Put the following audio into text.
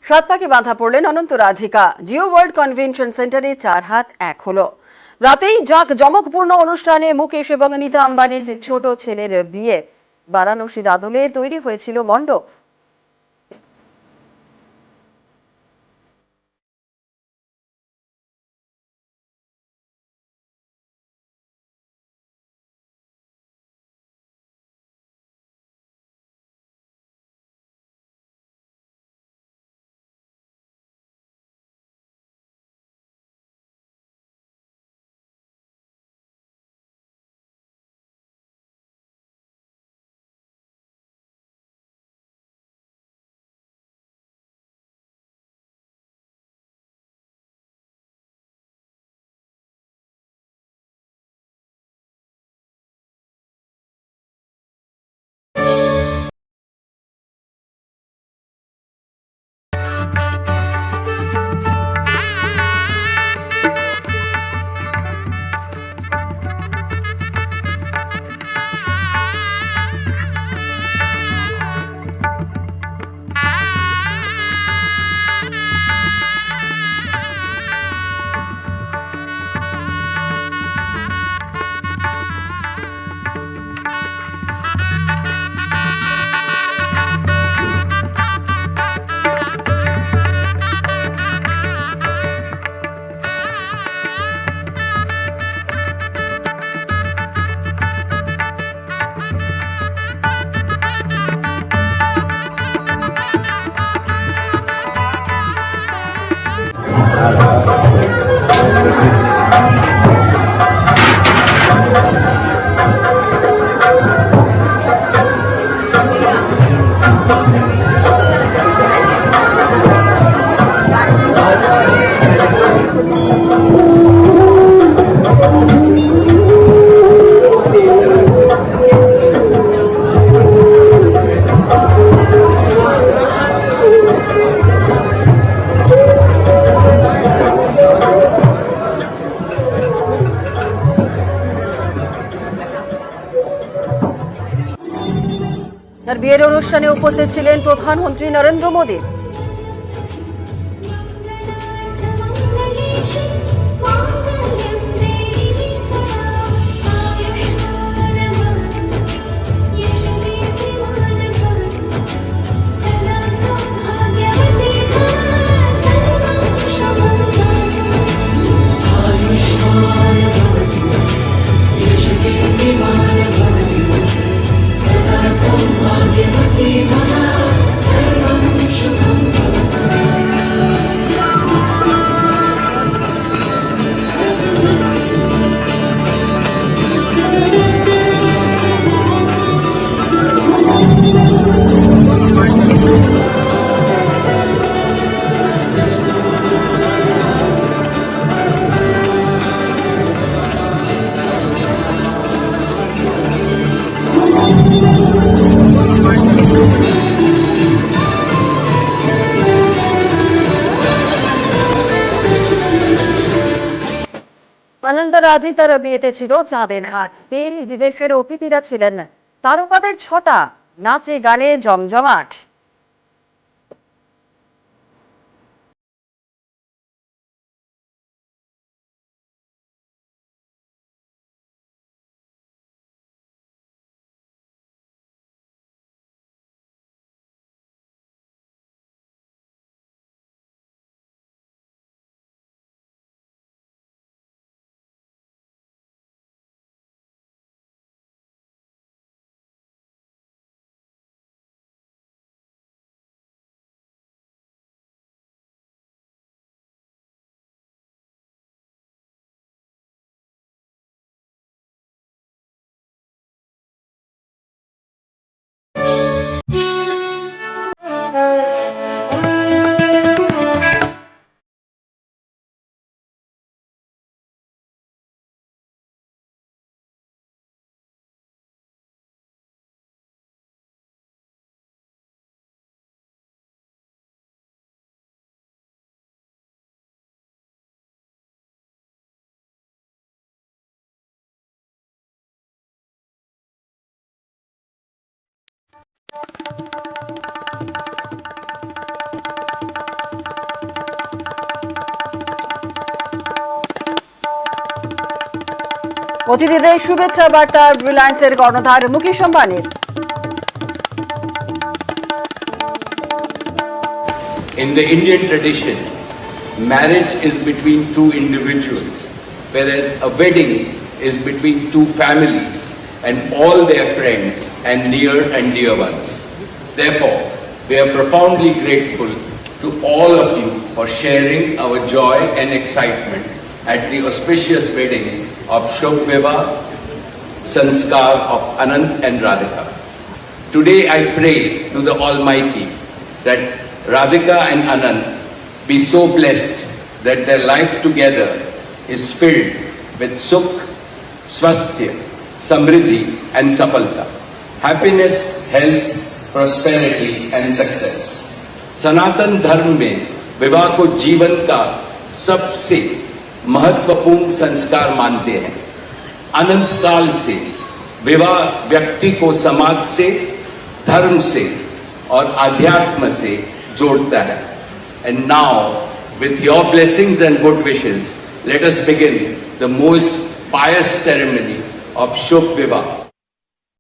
সাত পাকে বাঁধা পড়লেন অনন্ত রাধিকা। জিও ওয়ার্ল্ড কনভেনশন সেন্টারে 4 হাত 1 হলো। রাতেই জমকপূর্ণ অনুষ্ঠানে মুকেশ এবং অনিতা আম্বানির ছোট ছেলের বিয়ে। বারাণসীর আদলে তৈরি হয়েছিল মণ্ডপ। আর বিয়ের অনুষ্ঠানে উপস্থিত ছিলেন প্রধানমন্ত্রী নরেন্দ্র মোদী। অনন্ত রাধিকার বিয়েতে ছিল চাঁদের হাট। দেশ বিদেশের অতিথিরা ছিলেন। তারকাদের ছটা, নাচে গানে জমজমাট। অতিথিদের শুভেচ্ছা বার্তা রিলায়েন্সের কর্ণধার মুকেশ আম্বানির। In the Indian tradition, marriage is between two individuals, whereas a wedding is between two families and all their friends and near and dear ones. Therefore, we are profoundly grateful to all of you for sharing our joy and excitement at the auspicious wedding of Shubh Vivah Sanskar of Anant and Radhika. Today I pray to the Almighty that Radhika and Anant be so blessed that their life together is filled with sukh, swasthya, samriddhi and safalta, happiness, health, prosperity and success. सनातन धर्म में विवाह को जीवन का सबसे महत्वपूर्ण संस्कार मानते हैं। अनंत काल से विवाह व्यक्ति को समाज से, धर्म से और अध्यात्म से जोड़ता है। And now, with your blessings and good wishes, let us begin the most pious ceremony of Shubh Vivah.